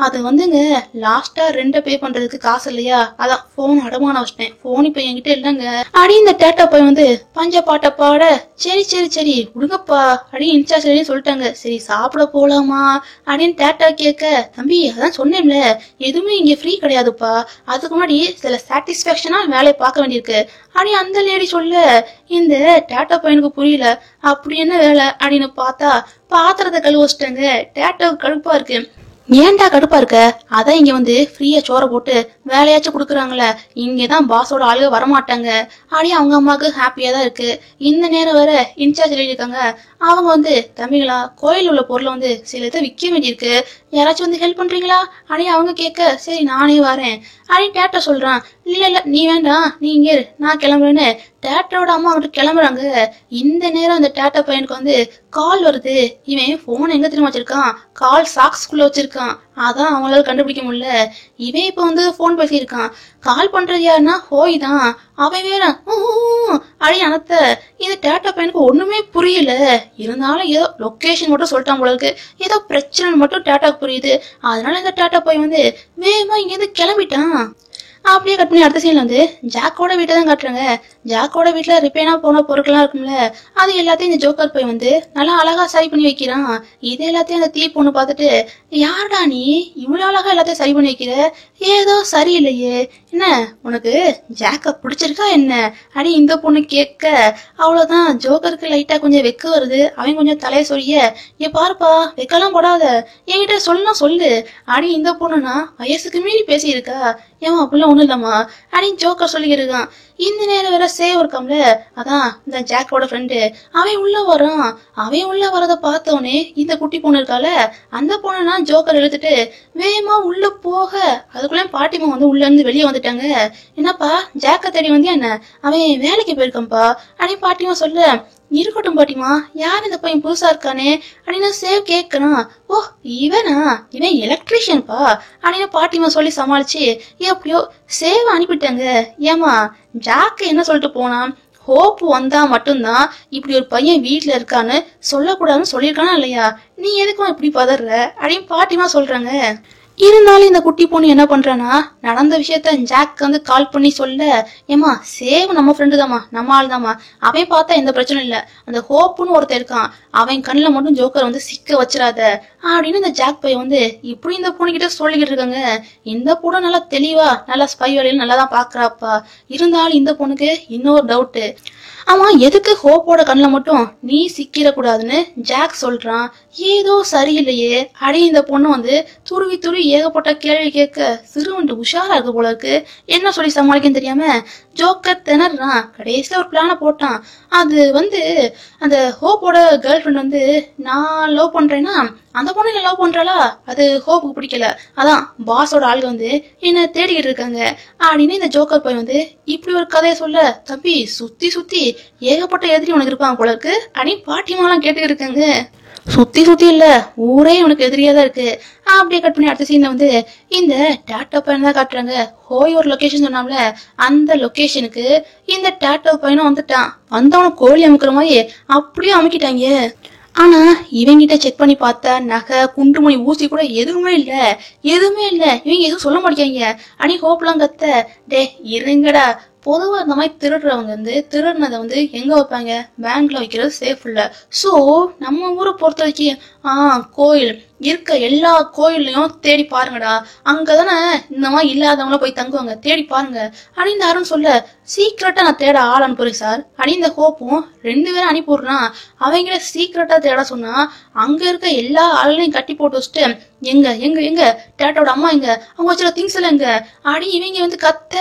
அது வந்துங்க லாஸ்டா ரெண்ட பே பண்றதுக்கு காசு இல்லையா, அதான் போன் அடமான வச்சிட்டேன், போன் இப்ப என்கிட்ட இல்லைங்க அப்படி இந்த டேட்டா போய் வந்து பஞ்ச பாட்ட பாட சரி சரி சரி விடுங்கப்பா அப்படின்னு இன்சார்ஜ் லேடி சொல்லிட்டாங்க. சரி சாப்பிட போலாமா அப்படின்னு டேட்டா கேட்க, தம்பி அதான் சொன்னேன்ல எதுவுமே இங்க ஃப்ரீ கிடையாதுப்பா, அதுக்கு முன்னாடி சில சாட்டிஸ்பாக்சனா வேலையை பார்க்க வேண்டியிருக்கு அப்படி அந்த லேடி சொல்ல இந்த டேட்டா பையனுக்கு புரியல. அப்படி என்ன வேலை அப்படின்னு பார்த்தா பாத்திரத்தை கழுவ வச்சுட்டாங்க. டேட்டாவுக்கு கடுப்பா இருக்கு. ஏன்டா கடுப்பா இருக்க, அதான் இங்க வந்து ஃப்ரீயா சோற போட்டு வேலையாச்சும் குடுக்குறாங்களே, இங்கதான் பாஸோட ஆளுக வரமாட்டாங்க அப்படி அவங்க அம்மாவுக்கு ஹாப்பியா தான் இருக்கு. இந்த நேரம் வர இன்சார்ஜ் இருக்காங்க. அவங்க வந்து தம்பிகளா கோயில் உள்ள பொருளை வந்து சில இதை விற்க வேண்டியிருக்கு, யாராச்சும் வந்து ஹெல்ப் பண்றீங்களா அப்படி அவங்க கேட்க, சரி நானே வரேன் அப்படின்னு டேட்டா சொல்றான். இல்ல நீ வேண்டாம், நீ இங்க நான் கிளம்புறேன்னு டேட்டாவோட அம்மா அவன்கிட்ட கிளம்புறாங்க. இந்த நேரம் அந்த டேட்டா பையனுக்கு வந்து கால் வருது. இவன் போன் எங்க திரும்ப வச்சிருக்கான், கால் சாக்ஸ்குள்ள வச்சிருக்கான், அதான் அவங்களால கண்டுபிடிக்க முடியல. இவன் இப்ப வந்து போன் பேசியிருக்கான். கால் பண்றது யாருன்னா ஹோய் தான். அவன் வேற அப்படி அனத்த. இந்த டேட்டா பையனுக்கு ஒண்ணுமே புரியல. இருந்தாலும் ஏதோ லொகேஷன் மட்டும் சொல்லிட்டான் போல இருக்கு, ஏதோ பிரச்சனை மட்டும் டேட்டாக்கு புரியுது. அதனால இந்த டேட்டா பையன் வந்து வேகமா இங்க இருந்து கிளம்பிட்டான். அப்படியே கட் பண்ணி அடுத்த சீன்ல வந்து ஜாக்கோட வீட்டை தான் காட்டுறாங்க. ஜாக்கோட வீட்டுல ரிப்பேனா போன பொருட்கள்லாம் இருக்கும்ல, அது எல்லாத்தையும் இந்த ஜோக்கர் போய் வந்து நல்லா அழகா சரி பண்ணி வைக்கிறான். இது எல்லாத்தையும் அந்த தீ பொண்ணு பார்த்துட்டு, யாருடா நீ இவ்வளவு அழகா எல்லாத்தையும் சரி பண்ணி வைக்கிற, ஏதோ சரியில்லையே, என்ன உனக்கு ஜாக்க பிடிச்சிருக்கா என்ன அப்படி இந்த பொண்ணு கேட்க, அவ்வளவுதான் ஜோக்கருக்கு லைட்டா கொஞ்சம் வெக்க வருது. அவன் கொஞ்சம் தலைய சொல்லிய, ஏ பாருப்பா வெக்கலாம் போடாத, என்கிட்ட சொல்லலாம் சொல்லு அப்படி இந்த பொண்ணுனா வயசுக்கு மீறி பேசியிருக்கா, ஏன் அப்படிலாம் ஒண்ணும் இல்லம்மா அப்படின்னு ஜோக்கர் சொல்லிக்கிட்டு இருக்கான். இந்த நேரம் வேற சேவ் இருக்காம்ல, அதான் இந்த ஜாக்கோட ஃப்ரெண்டு, அவன் உள்ள வரான். அவன் உள்ள வரத பார்த்தவனே இந்த குட்டி பொண்ணு இருக்கால, அந்த பொண்ணுனா ஜோக்கர் எடுத்துட்டு வேகமா உள்ள போக, அதுக்குள்ள பாட்டிமா வந்து உள்ள இருந்து வெளியே வந்துட்டாங்க. என்னப்பா ஜாக்க தேடி வந்தியா என்ன, அவன் வேலைக்கு போயிருக்கான்ப்பா அப்படின்னு பாட்டிமா சொல்ல, இருக்கட்டும் பாட்டிமா, யார் இந்த பையன் புதுசா இருக்கானே அப்படின்னு சேவ் கேட்கறான். ஓ இவனா, இவன் எலக்ட்ரீஷியன்பா அப்படின்னு பாட்டிமா சொல்லி சமாளிச்சு எப்படியோ சேவ் அனுப்பிட்டாங்க. ஏமா ஜாக்கு என்ன சொல்லிட்டு போனான், ஹோப் வந்தா மட்டும்தான் இப்படி ஒரு பையன் வீட்டுல இருக்கான்னு சொல்லக்கூடாதுன்னு சொல்லியிருக்கானா இல்லையா, நீ எதுக்கும் இப்படி பதற அப்படின்னு பாட்டிமா சொல்றாங்க. இருந்தாலும் இந்த குட்டி பொண்ணு என்ன பண்றானா, நடந்த விஷயத்த ஜாக் வந்து கால் பண்ணி சொல்ல, ஏமா சேவ் நம்ம ஃப்ரெண்டு தாமா, நம்ம ஆள் தாமா, அவன் பார்த்தா எந்த பிரச்சனையும் இல்ல, அந்த ஹோப்புன்னு ஒருத்தர் இருக்கான், அவன் கண்ணுல மட்டும் ஜோக்கர் வந்து சிக்க வச்சிடாத அப்படின்னு இந்த ஜாக் பையன் வந்து இப்படி இந்த பொண்ணு கிட்ட சொல்லிக்கிட்டு இருக்காங்க. இந்த பொண்ணு நல்லா தெளிவா நல்லா ஸ்பை வேலையில நல்லா தான் பாக்குறாப்பா. இருந்தாலும் இந்த பொண்ணுக்கு இன்னொரு டவுட், ஆமா எதுக்கு ஹோப்போட கண்ணுல மட்டும் நீ சிக்கிட கூடாதுன்னு ஜாக் சொல்றான், ஏதோ சரியில்லையே அடி. இந்த பொண்ணு வந்து துருவி துருவி ஏகப்பட்ட கேள்வி கேட்க சிறுவன்ட்டு உஷாரா இருக்கு போல இருக்கு. என்ன சொல்லி சமாளிக்கன்னு தெரியாம ஜோக்கர் திணறான். கடைசியில ஒரு பிளான போட்டான். அது வந்து அந்த ஹோப்போட கேர்ள் ஃப்ரெண்ட் வந்து நான் லவ் பண்றேன்னா அந்த பொண்ணு லவ் பண்றாளா, அது ஹோப்புக்கு பிடிக்கல, அதான் பாஸோட ஆளுங்க வந்து என்ன தேடிக்கிட்டு இருக்காங்க அப்படின்னு இந்த ஜோக்கர் போய் வந்து இப்படி ஒரு கதையை சொல்ல, தம்பி சுத்தி சுத்தி ஏகப்பட்ட எதிரி உனக்கு இருப்பாங்க போல இருக்கு அப்படின்னு பாட்டிமாலாம் கேட்டுக்கிட்டு இருக்காங்க. சுத்தி சுத்தி இல்ல ஊரே உனக்கு எதிரியா தான் இருக்கு. அப்படியே கட் பண்ணி அடுத்த சீன்ல வந்து இந்த டேட்டா பையன் தான் காட்டுறாங்க. ஹோய் ஒரு லொகேஷன் சொன்னாம்ல, அந்த லொகேஷனுக்கு இந்த டேட்டா பையனும் வந்துட்டான். வந்தவன கோழி அமுக்குற மாதிரி அப்படியே அமுக்கிட்டாங்க. ஆனா இவங்கிட்ட செக் பண்ணி பார்த்தா நகை குண்டுமணி ஊசி கூட எதுவுமே இல்ல. இவங்க எதுவும் சொல்ல மாட்டேங்க அடி ஹோப்லாம் கத்த, டே இருங்கடா, பொதுவா இந்த மாதிரி திருடுறவங்க வந்து திருடுனதை வந்து எங்க வைப்பாங்க, பேங்க்ல வைக்கிறது சேஃப் இல்ல. சோ நம்ம ஊரை பொறுத்த வரைக்கும் கோயில் இருக்க எல்லா கோயில்லையும் தேடி பாருங்கடா, அங்கதானே இந்த மாதிரி இல்லாதவங்கள போய் தங்குவாங்க, தேடி பாருங்க அப்படின்னு அருண் சொல்ல, சீக்கிரட்டா நான் தேட ஆள் அனுப்புறேன் சார் அப்படின்னு இந்த ஹோப்பும் 2 பேரும் அனுப்பிடுறான். அவங்கள சீக்கிரட்டா தேட சொன்னா அங்க இருக்க எல்லா ஆளையும் கட்டி போட்டு வச்சுட்டு, எங்க எங்க எங்க டேட்டோட அம்மா எங்க, அவங்க வச்சுற திங்ஸ் எல்லாம் எங்க அப்படி இவங்க வந்து கத்த.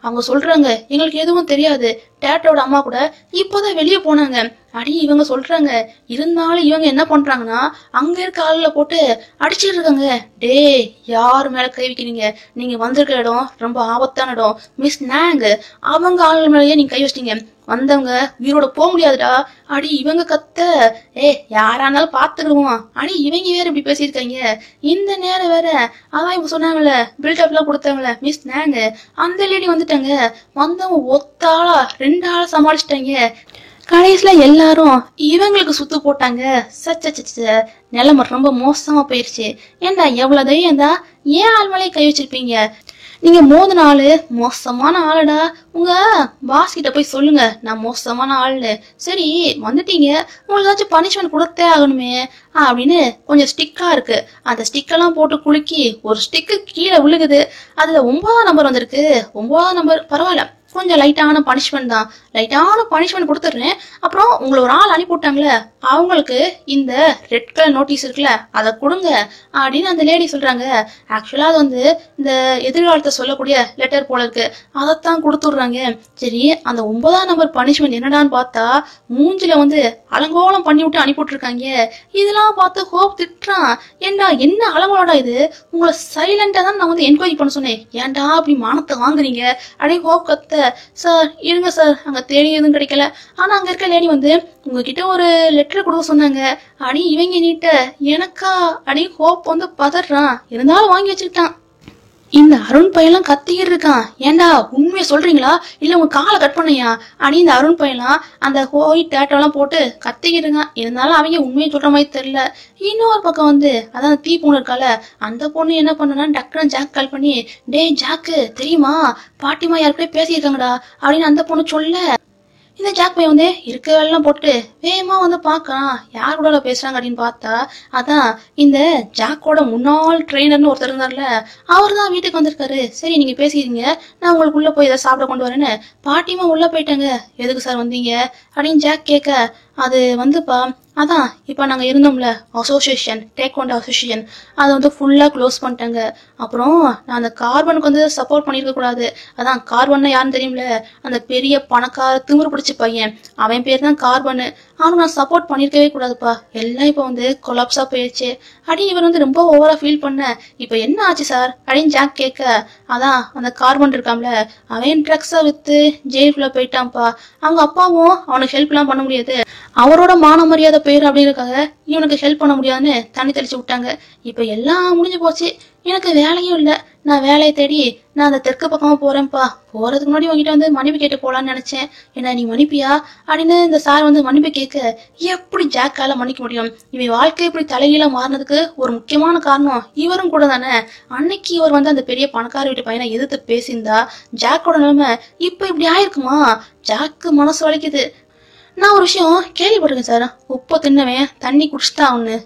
அவங்க சொல்றாங்க, எங்களுக்கு எதுவும் தெரியாது, டேட்டோட அம்மா கூட இப்போதான் வெளியே போனாங்க. அடி இவங்க சொல்றாங்க. இருந்தாலும் இவங்க என்ன பண்றாங்கன்னா அங்க இருக்க ஆளுல போட்டு அடிச்சிட்டு இருக்காங்க. டே, யாரு மேல கை வைக்கிறீங்க? நீங்க வந்திருக்க இடம் ரொம்ப ஆபத்தான இடம். மிஸ் நாங், அவங்க ஆளுங்க மேலேயே நீங்க கை வச்சிட்டீங்க. வந்தவங்க உயிரோட போக முடியாதுடா. அடி இவங்க கத்த. யாரானாலும் பாத்துக்கிடுவோம். அடி இவங்க வேற இப்படி பேசியிருக்காங்க. இந்த நேரம் வேற அதான் இவங்க சொன்னாங்கல்ல, பில்டப் எல்லாம் கொடுத்தாங்கல்ல மிஸ் நாங், அந்த லேடி வந்துட்டாங்க. வந்தவங்க ஒத்தாளா 2 ஆளா சமாளிச்சிட்டாங்க. கடைசியில எல்லாரும் இவங்களுக்கு சுத்து போட்டாங்க. சச்ச நிலைமை ரொம்ப மோசமா போயிருச்சு. ஏண்டா எவ்வளவு தைரியம் தான் ஏன் ஆள் மேலே கை வச்சிருப்பீங்க? நீங்க மோதின ஆளு மோசமான ஆளுடா. உங்க பாஸ் கிட்ட போய் சொல்லுங்க நான் மோசமான ஆளுன்னு. சரி வந்துட்டீங்க, உங்களுக்கு ஏதாச்சும் பனிஷ்மெண்ட் கொடுத்தே ஆகணுமே அப்படின்னு கொஞ்சம் ஸ்டிக்கா இருக்கு. அந்த ஸ்டிக்கெல்லாம் போட்டு குலுக்கி ஒரு ஸ்டிக்கு கீழே விழுகுது. அதுல 9ஆம் நம்பர் வந்திருக்கு. 9ஆம் நம்பர் பரவாயில்ல, கொஞ்சம் லைட்டான பனிஷ்மெண்ட் தான். லைட்டான பனிஷ்மெண்ட் கொடுத்துடுறேன். அப்புறம் உங்களை ஒரு ஆள் அனுப்பி விட்டாங்களே, அவங்களுக்கு இந்த ரெட் கலர் நோட்டீஸ் இருக்குல்ல அதை கொடுங்க அப்படின்னு அந்த லேடி சொல்றாங்க. ஆக்சுவலா அது வந்து இந்த எதிர்காலத்தை சொல்லக்கூடிய லெட்டர் போல இருக்கு. அதைத்தான் கொடுத்துடுறாங்க. சரி, அந்த 9ஆம் நம்பர் பனிஷ்மெண்ட் என்னடான்னு பார்த்தா மூஞ்சில வந்து அலங்கோலம் பண்ணி விட்டு அனுப்பிவிட்டு இருக்காங்க. இதெல்லாம் பார்த்து ஹோப் திட்டுறான். ஏண்டா என்ன அலங்கோலடா இது? உங்களை சைலண்டா தான் நான் வந்து என்கொயரி பண்ண சொன்னேன். ஏன்டா அப்படி மானத்தை வாங்குறீங்க அப்படின்னு ஹோப் கத்த. சார் இருங்க சார், அங்க தேடி எதுவும் கிடைக்கல. ஆனா அங்க இருக்க லேடி வந்து உங்ககிட்ட ஒரு லெட்டர் கொடுக்க சொன்னாங்க. அடி இவங்க நீட்ட எனக்கா அடி ஹோப் வந்து பதறான். இருந்தாலும் வாங்கி வச்சுக்கிட்டான். இந்த அருண் பையெல்லாம் கத்திக்கிட்டு இருக்கான். ஏண்டா உண்மையை சொல்றீங்களா இல்ல உங்க காலை கட் பண்ணியா அடி இந்த அருண் பையெல்லாம் அந்த ஹோய் டேட்டோலாம் போட்டு கத்திக்கிட்டு இருக்கான். இருந்தாலும் அவங்க உண்மையை சொல்ற மாதிரி தெரியல. இன்னொரு பக்கம் வந்து அதான் தீ பொண்ணு இருக்கால, அந்த பொண்ணு என்ன பண்ணனா டக்குன்னு ஜாக் கால் பண்ணி, டே ஜாக்கு தெரியுமா பாட்டிமா யாருக்கிட்டே பேசியிருக்காங்கடா அப்படின்னு அந்த பொண்ணு சொல்ல, இந்த ஜாக் பையன் வந்து இருக்க வேலைலாம் போட்டு வேகமா வந்து பாக்கலாம் யார் கூட பேசுறாங்க அப்படின்னு பார்த்தா அதான் இந்த ஜாக்கோட முன்னாள் ட்ரெயினர்னு ஒருத்தர் இருந்தார்ல, அவர் தான் வீட்டுக்கு வந்திருக்காரு. சரி நீங்க பேசிக்கிறீங்க, நான் உங்களுக்கு உள்ள போய் ஏதாவது சாப்பிட கொண்டு வரேன்னு பாட்டிமா உள்ள போயிட்டாங்க. எதுக்கு சார் வந்தீங்க அப்படின்னு ஜாக் கேட்க, அது வந்துப்பா அதான் இப்ப நாங்க இருந்தோம்ல அசோசியேஷன், டேக்வாண்டோ அசோசியேஷன், அதை வந்து ஃபுல்லா க்ளோஸ் பண்ணிட்டாங்க. அப்புறம் நான் அந்த கார்பனுக்கு வந்து சப்போர்ட் பண்ணிருக்க கூடாது. அதான் கார்பன்னா யாருன்னு தெரியும்ல, அந்த பெரிய பணக்கார திமிரு பிடிச்ச பையன், அவன் பேர் தான் கார்பனு. ஆனா நான் சப்போர்ட் பண்ணிருக்கவே கூடாதுப்பா. எல்லாம் இப்ப வந்து கொலாப்ஸா போயிடுச்சு அடி இவர் வந்து ரொம்ப ஓவரா ஃபீல் பண்ண. இப்ப என்ன ஆச்சு சார் அப்படின்னு ஜாக் கேட்க, அதான் அந்த கார்பன் இருக்காம்ல, அவன் ட்ரக்ஸா வித்து ஜெயிலுக்குள்ள போயிட்டான்ப்பா. அவங்க அப்பாவும் அவனுக்கு ஹெல்ப் எல்லாம் பண்ண முடியாது, அவரோட மான மரியாதை போயிரு அப்படின்றக்காக இவனுக்கு ஹெல்ப் பண்ண முடியாதுன்னு தண்ணி தெளிச்சு விட்டாங்க. இப்ப எல்லாம் முடிஞ்சு போச்சு, எனக்கு வேலையும் இல்ல. நான் வேலையை தேடி நான் அந்த தெற்கு பக்கமா போறேன்ப்பா. போறதுக்கு முன்னாடி உங்ககிட்ட வந்து மன்னிப்பு கேட்டு போலான்னு நினைச்சேன். என்ன நீ மன்னிப்பியா அப்படின்னு இந்த சார் வந்து மன்னிப்பு கேட்க, எப்படி ஜாக்கால மன்னிக்க முடியும்? இவன் வாழ்க்கை இப்படி தலைகீழ மாறினதுக்கு ஒரு முக்கியமான காரணம் இவரும் கூட தானே. அன்னைக்கு இவர் வந்து அந்த பெரிய பணக்கார வீட்டு பையனை எதிர்த்து பேசியிருந்தா ஜாக்கோட நிலைமை இப்ப இப்படி ஆயிருக்குமா? ஜாக்கு மனசு வலிக்குது. நான் ஒரு விஷயம் கேள்விப்பட்டிருக்கேன் சார், உப்பு தின்னவன் தண்ணி குடிச்சுதான் ஆகணும்னு.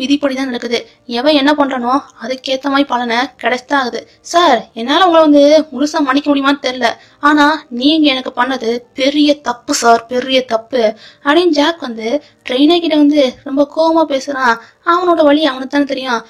விதிப்படிதான் நடக்குது. எவன் என்ன பண்றானோ அதுக்கேத்த மாதிரி பலனை கிடைச்சுதான் ஆகுது. சார் என்னால உங்களை வந்து முழுசா மன்னிக்க முடியுமான்னு தெரியல, ஆனா நீங்க எனக்கு பண்ணது பெரிய தப்பு சார், பெரிய தப்பு அப்படின்னு ஜாக் வந்து ட்ரெயினர் கிட்ட வந்து ரொம்ப கோவமா பேசுறான். அவனோட வழி அவனுக்கு தானே தெரியும்.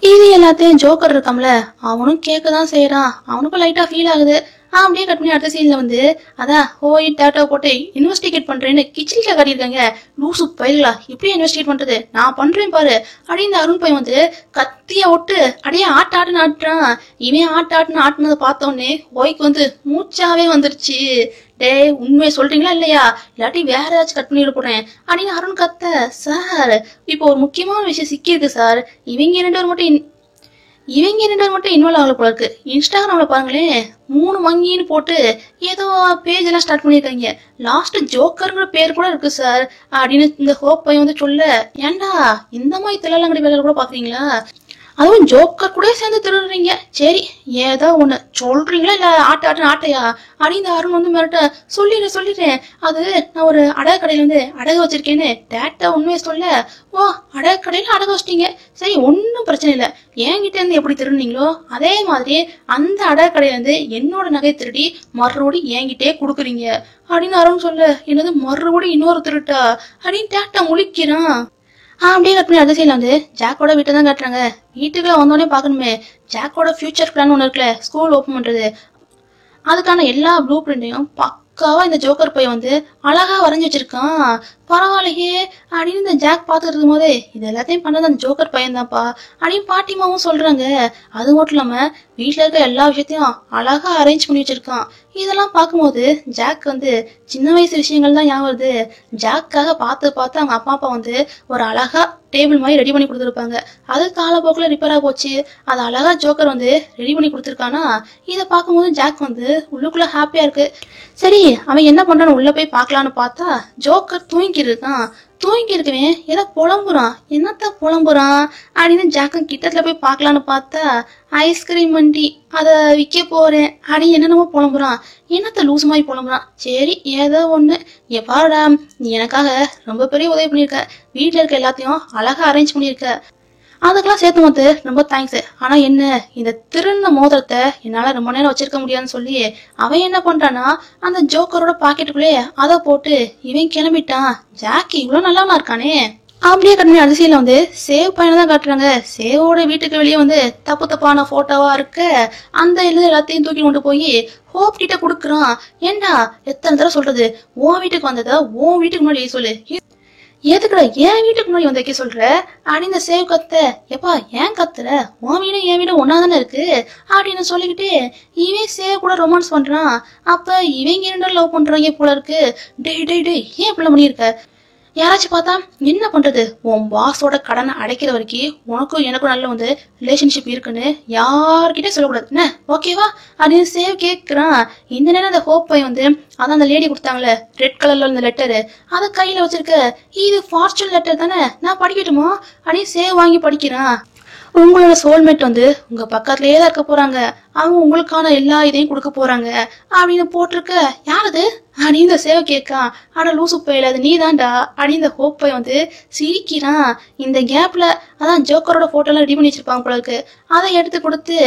இது எல்லாத்தையும் ஜோக்கர் இருக்காம்ல, அவனும் கேட்கதான் செய்யறான். அவனுக்கும் லைட்டா ஃபீல் ஆகுது. அப்படியே கட் பண்ணி அடுத்த சீன்ல வந்து அதான் ஹோய் டேட்டா போட்டு இன்வெஸ்டிகேட் பண்றேன்னு கிச்சனில காட்டியிருக்காங்க. லூசு பயிர்களா, இப்படி இன்வெஸ்டிகேட் பண்றது, நான் பண்றேன் பாரு அப்படின்னு அருண் பையன் வந்து கத்திய விட்டு அப்படியே ஆட்டுன்னு ஆட்டுறான். இவன் ஆட்டுன்னு ஆட்டுனதை பார்த்தோன்னே ஹோய்க்கு வந்து மூச்சாவே வந்துருச்சு. டே உண்மையை சொல்றீங்களா இல்லையா, இல்லாட்டி வேற ஏதாச்சும் கட் பண்ணிட போறேன் அப்படின்னு அருண் கத்த. சார் இப்போ ஒரு முக்கியமான விஷயம் சிக்கியிருக்கு சார், இவங்க ரெண்டு பேர் மட்டும் இன்வால்வ் ஆகல போல இருக்கு. இன்ஸ்டாகிராம்ல பாருங்களேன் 3 மங்கின்னு போட்டு ஏதோ பேஜ் எல்லாம் ஸ்டார்ட் பண்ணிருக்காங்க. லாஸ்ட் ஜோக்கர்ங்கிற பேர் கூட இருக்கு சார் அப்படின்னு இந்த ஹோப் பையன் வந்து சொல்ல, ஏண்டா இந்த மாதிரி தில்லங்கடி வேலை கூட பாக்குறீங்களா? அதுவும் ஜோக்கர் கூட சேர்ந்து திருடுறீங்க. சரி ஏதோ ஒண்ணு சொல்றீங்களா இல்ல ஆட்டையா அப்படின்னு அருண் வந்து மிரட்ட. சொல்லிடுறேன், அது நான் ஒரு அடகு கடையில வந்து அடகு வச்சிருக்கேன்னு டேட்டா உண்மையை சொல்ல, ஓ அடகு கடையில அடகு வச்சிட்டீங்க, சரி ஒன்னும் பிரச்சனை இல்லை. என்கிட்ட இருந்து எப்படி திருடுனீங்களோ அதே மாதிரி அந்த அடகு கடையில இருந்து என்னோட நகை திருடி மறுபடியும் என்கிட்டே கொடுக்குறீங்க அப்படின்னு அருண் சொல்ல, என்னது மறுபடியும் இன்னொரு திருட்டா அப்படின்னு டேட்டா முழிக்கிறான். அப்படியே கட் பண்ணி அடுத்த சைட்ல வந்து ஜாக்கோட வீட்டை தான் காட்டுறாங்க. வீட்டுக்குள்ள வந்தோடனே பாக்கணுமே ஜாக்கோட ஃபியூச்சர் பிளான் ஒண்ணு இருக்குல்ல, ஸ்கூல் ஓபன் பண்றது, அதுக்கான எல்லா ப்ளூ பிரிண்டையும் பக்காவா இந்த ஜோக்கர் பையன் வந்து அழகா வரைஞ்சி வச்சிருக்கான். பரவாயில்லையே அப்படின்னு இந்த ஜாக் பாத்துட்டு இருக்கும் போதே இது எல்லாத்தையும் பண்ணது அந்த ஜோக்கர் பையன் தான்ப்பா அப்படின்னு பாட்டிமாவும் சொல்றாங்க. அது மட்டும் இல்லாம வீட்டுல இருக்க எல்லா விஷயத்தையும் அழகா அரேஞ்ச் பண்ணி வச்சிருக்கான். இதெல்லாம் பார்க்கும்போது ஜாக் வந்து சின்ன வயசு விஷயங்கள் தான் ஞாபகம் வருது. ஜாக்காக பார்த்து பார்த்து அவங்க அப்பா வந்து ஒரு அழகா டேபிள் மாதிரி ரெடி பண்ணி கொடுத்துருப்பாங்க. அது காலப்போக்கில் ரிப்பேரா போச்சு. அது அழகா ஜோக்கர் வந்து ரெடி பண்ணி கொடுத்துருக்கானா. இதை பார்க்கும்போது ஜாக் வந்து உள்ளுக்குள்ள ஹாப்பியா இருக்கு. சரி அவன் என்ன பண்றான்னு உள்ள போய் பார்க்கலான்னு பார்த்தா ஜோக்கர் தூங்கி இருக்கான். தூங்கி இருக்கவேன் ஏதோ புலம்புறான். என்னத்த புலம்புறான் அப்படின்னு ஜாக்கன் கிட்டத்துல போய் பார்க்கலான்னு பார்த்தா ஐஸ்கிரீம் வண்டி அதை விற்க போறேன் அப்படின்னு என்னென்னமோ புலம்புறான். என்னத்த லூஸ் மாதிரி புலம்புறான். சரி ஏதோ ஒண்ணு எப்பாடா நீ எனக்காக ரொம்ப பெரிய உதவி பண்ணியிருக்க. வீட்டுல இருக்க எல்லாத்தையும் அழகா அரேஞ்ச் பண்ணியிருக்க. அதுக்கெல்லாம் சேர்த்து போது ரொம்ப தேங்க்ஸ். ஆனா என்ன இந்த திருண்ண மோதிரத்தை என்னால ரொம்ப நேரம் வச்சிருக்க முடியாதுன்னு சொல்லி அவன் என்ன பண்றானா அந்த ஜோக்கரோட பாக்கெட்டுக்குள்ளே அதை போட்டு இவன் கிளம்பிட்டான். ஜாக்கி இவ்வளவு நல்லா இருக்கானே அப்படியே கட்டின அதிசயில வந்து சேவ் பையனை தான் காட்டுறாங்க. சேவோட வீட்டுக்கு வெளியே வந்து தப்பு தப்பான போட்டோவா இருக்க அந்த எழுது எல்லாத்தையும் தூக்கி கொண்டு போய் ஹோப் கிட்ட குடுக்குறான். ஏண்டா எத்தனை தடவை சொல்றது உன் வீட்டுக்கு வந்ததா உன் வீட்டுக்கு முன்னாடி சொல்லு. எதுக்குடா என் வீட்டுக்கு முன்னாடி வந்து வைக்க சொல்ற அப்படின்னு சேவ் கத்த. எப்பா ஏன் கத்துற உன் வீடும் என் வீடும் ஒன்னா தானே இருக்கு அப்படின்னு சொல்லிக்கிட்டு இவன் சேவ் கூட ரொமான்ஸ் பண்றான். அப்ப இவங்க ரெண்டும் லவ் பண்றாங்க போல இருக்கு. டேய் டேய் டேய் ஏன் இப்படி பண்ணியிருக்க. யாராச்சும் பார்த்தா என்ன பண்றது உன் பாஸோட கடனை அடைக்கிற வரைக்கும் உனக்கும் எனக்கும் நல்ல வந்து ரிலேஷன்ஷிப் இருக்குன்னு யார்கிட்ட சொல்லக்கூடாது என்ன ஓகேவா அப்படின்னு சேவ் கேட்கிறான். இந்த நேரம் அந்த ஹோப் பை வந்து அதான் அந்த லேடி கொடுத்தாங்களே ரெட் கலர்ல இந்த லெட்டரு அதை கையில வச்சிருக்க. இது ஃபார்ச்சூன் லெட்டர் தானே நான் படிக்கட்டுமா அப்படின்னு சேவ் வாங்கி படிக்கிறான். உங்களோட சோல்மேட் வந்து உங்க பக்கத்துலயே தான் இருக்க போறாங்க. அவங்க உங்களுக்கான எல்லா இதையும் கொடுக்க போறாங்க அப்படின்னு போட்டிருக்க. யாரது அப்படின்னு இந்த சேவை கேட்கான். ஆனா லூசு பையில அது நீ தான்டா அப்படின்னு இந்த ஹோப் பை வந்து சிரிக்கிறான். இந்த கேப்ல அதான் ஜோக்கரோட போட்டோ எல்லாம் ரெடி பண்ணி வச்சிருப்பாங்க போல இருக்கு. அதை எடுத்து கொடுத்து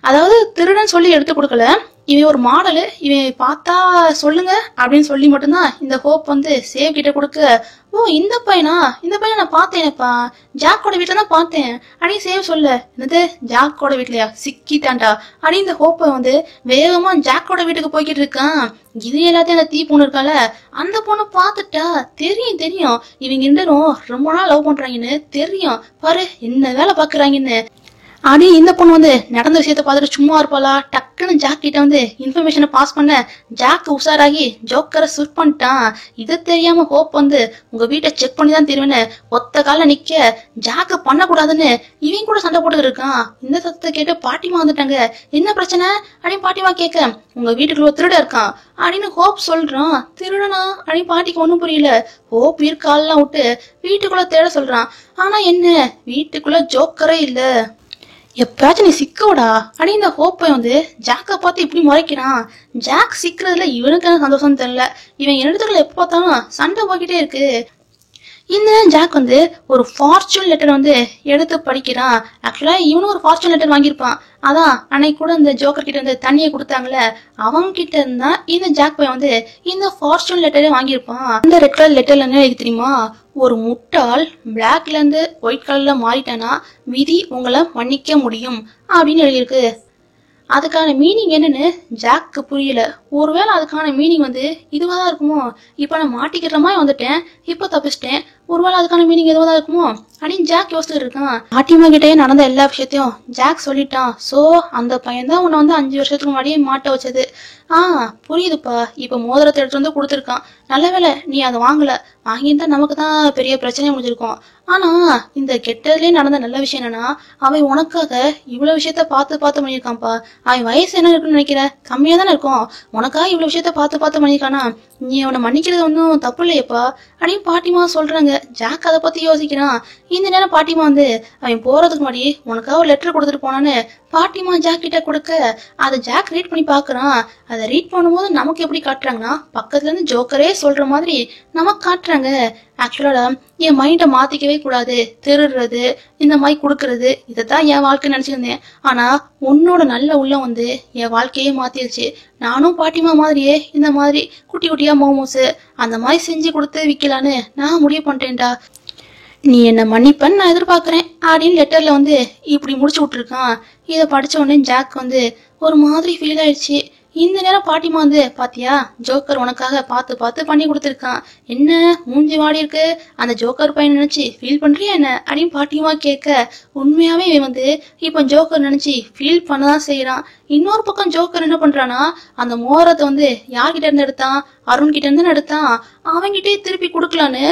அதாவது திருடன் சொல்லி எடுத்து கொடுக்கல. இவன் ஒரு மாடலு இவன் பார்த்தா சொல்லுங்க அப்படின்னு சொல்லி மட்டும்தான் இந்த ஹோப் வந்து சேவ் கிட்ட கொடுக்க. ஓ இந்த பையனா நான் பார்த்தேனப்பா ஜாக்கோட வீட்டுல தான் பார்த்தேன் அப்படின்னு சேவ் சொல்ல. என்னது ஜாக்கோட வீட்லயா சிக்கிட்டான்டா அப்படின்னு இந்த ஹோப்பை வந்து வேகமா ஜாக்கோட வீட்டுக்கு போய்கிட்டு இருக்கான். இது எல்லாத்தையும் அந்த தீ பொண்ணு இருக்கால அந்த பொண்ணு பார்த்துட்டா தெரியும் இவங்க ரெண்டும் ரொம்ப நாள் லவ் பண்றாங்கன்னு தெரியும். பாரு என்ன வேலை பாக்குறாங்கன்னு. அப்படி இந்த பொண்ணு வந்து நடந்த விஷயத்த பார்த்துட்டு சும்மா இருப்பாளா. டக்குன்னு ஜாக் கிட்ட வந்து இன்ஃபர்மேஷனை பாஸ் பண்ண ஜாக் உஷாராகி ஜோக்கரை சுட் பண்ணிட்டான். இது தெரியாம ஹோப் வந்து உங்க வீட்டை செக் பண்ணி தான் தருவேன்னு ஒத்த கால நிக்க ஜாக்க பண்ணக்கூடாதுன்னு இவன் கூட சண்டை போட்டு இருக்கான். இந்த சத்தத்தை கேட்டு பாட்டிமா வந்துட்டாங்க. என்ன பிரச்சனை அப்படின்னு பாட்டிமா கேட்க உங்க வீட்டுக்குள்ள திருட இருக்கான் அப்படின்னு ஹோப் சொல்றான். திருடனா அப்படின்னு பாட்டிக்கு ஒண்ணும் புரியல. ஹோப் இருக்கால்லாம் விட்டு வீட்டுக்குள்ள தேட சொல்றான். ஆனா என்ன வீட்டுக்குள்ள ஜோக்கரே இல்ல. எப்பயாச்சும் நீ சிக்கோடா அப்படின்னு இந்த ஹோப்பை வந்து ஜாக்கை பார்த்து இப்படி முறைக்கிறான். ஜாக் சிக்கிறதுல இவனுக்கு சந்தோஷம் தெரியல. இவன் இடத்துக்குள்ள எப்ப பார்த்தாலும் சண்டை போய்கிட்டே இருக்கு. இந்த ஜாக் வந்து ஒரு ஃபார்ச்சூன் லெட்டர் வந்து எடுத்து படிக்கிறான். ஆக்சுவலா இவனும் ஒரு ஃபார்ச்சூன் லெட்டர் வாங்கியிருப்பான். அதான் அன்னைக்கு கூட இந்த ஜோக்கர் கிட்ட இருந்து தண்ணியை கொடுத்தாங்கல்ல அவங்க கிட்ட இருந்தா இந்த ஜாக் பையன் வந்து இந்த ஃபார்ச்சூன் லெட்டரே வாங்கியிருப்பான். இந்த ரெட் கலர் லெட்டர்ல என்ன எழுதி தெரியுமா, ஒரு முட்டாள் பிளாக்ல இருந்து ஒயிட் கலர்ல மாறிட்டானா விதி உங்களை மன்னிக்க முடியும் அப்படின்னு எழுதியிருக்கு. அதுக்கான மீனிங் என்னன்னு ஜாக்கு புரியல. ஒருவேளை அதுக்கான மீனிங் வந்து இதுவாதான் இருக்குமோ. இப்ப நான் மாட்டிக்கிற மாதிரி வந்துட்டேன், இப்ப தப்பிச்சிட்டேன், ஒருவேளை அதுக்கான மீனிங் எதுவாதான் இருக்குமோ அப்படின்னு ஜாக் யோசிச்சுட்டு இருக்கான். பாட்டிமா கிட்டே நடந்த எல்லா விஷயத்தையும் ஜாக் சொல்லிட்டான். சோ அந்த பையன் தான் உன்னை வந்து 5 வருஷத்துக்கு முன்னாடியே மாட்ட வச்சது. புரியுதுப்பா. இப்ப மோதிரத்தை எடுத்து வந்து கொடுத்துருக்கான். நல்ல வேலை நீ அதை வாங்கல. வாங்கியிருந்தா நமக்கு தான் பெரிய பிரச்சனையா முடிஞ்சிருக்கும். ஆனா இந்த கெட்டதுலயே நடந்த நல்ல விஷயம் என்னன்னா அவன் உனக்காக இவ்வளவு விஷயத்த பார்த்து பண்ணியிருக்கான்ப்பா. அவன் வயசு என்ன இருக்குன்னு நினைக்கிற, கம்மியா தானே இருக்கும். உனக்காக இவ்வளவு விஷயத்த பார்த்து பண்ணியிருக்கானா நீ அவனை மன்னிக்கிறது ஒன்னும் தப்பு இல்லையப்பா அப்படின்னு பாட்டிமா சொல்றாங்க. ஜாக் அதை பத்தி யோசிக்கிறான். இந்த நேரம் பாட்டிமா வந்து அவன் போறதுக்கு முன்னாடி உனக்காக ஒரு லெட்டர் கொடுத்துட்டு போனான்னு பாட்டிமா ஜாக் கிட்ட கொடுக்க அதை ஜாக் ரீட் பண்ணி பாக்குறான். அதை ரீட் பண்ணும்போது நமக்கு எப்படி காட்டுறாங்கன்னா பக்கத்துல இருந்து ஜோக்கரே சொல்ற மாதிரி நமக்கு காட்டுறாங்க. ஆக்சுவலா என் மைண்டை மாத்திக்கவே கூடாது, திருடுறது இந்த மாதிரி கொடுக்கறது இதைத்தான் என் வாழ்க்கை நினைச்சிருந்தேன். ஆனா உன்னோட நல்ல உள்ளம் வந்து என் வாழ்க்கையே மாத்திருச்சு. நானும் பாட்டிமா மாதிரியே இந்த மாதிரி குட்டி குட்டியா மோமோஸ் அந்த மாதிரி செஞ்சு கொடுத்து விக்கலான்னு நான் முடிவு பண்ணிட்டேன்டா. நீ என்ன மன்னிப்பன்னு நான் எதிர்பார்க்கறேன் அப்படின்னு லெட்டர்ல வந்து இப்படி முடிச்சு விட்டுருக்கான். இதை படிச்ச உடனே ஜாக் வந்து ஒரு மாதிரி ஃபீல் ஆயிடுச்சு. இந்த நேரம் பாட்டிமா வந்து பாத்தியா ஜோக்கர் உனக்காக பார்த்து பார்த்து பண்ணி கொடுத்துருக்கான், என்ன மூஞ்சி வாடி இருக்கு, அந்த ஜோக்கர் பையன் நினைச்சு ஃபீல் பண்றியா என்ன அப்படின்னு பாட்டிமா கேட்க, உண்மையாவே இவன் வந்து இப்ப ஜோக்கர் நினைச்சு ஃபீல் பண்ணதான் செய்யறான். இன்னொரு பக்கம் ஜோக்கர் என்ன பண்றானா, அந்த மோதிரத்தை வந்து யார்கிட்ட இருந்து எடுத்தான், அருண் கிட்ட இருந்து எடுத்தான், அவன்கிட்டே திருப்பி கொடுக்கலான்னு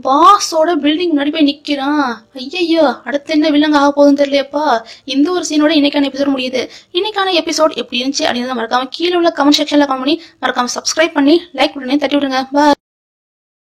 பாஸோட பில்டிங் முன்னாடி போய் நிக்கிறான். ஐயோ அடுத்து என்ன வில்லங்க ஆக போகுதுன்னு தெரியலையப்பா. இந்த ஒரு சீனோட இன்னைக்கான எபிசோட் முடியுது. இன்னைக்கான எபிசோட் எப்படி இருந்துச்சு அப்படின்னு மறக்காம கீழே உள்ள கமெண்ட் செக்ஷன்ல கமெண்ட் பண்ணி மறக்காம சப்ஸ்கிரைப் பண்ணி லைக் பண்ணி தட்டி விடுங்க. பாய்.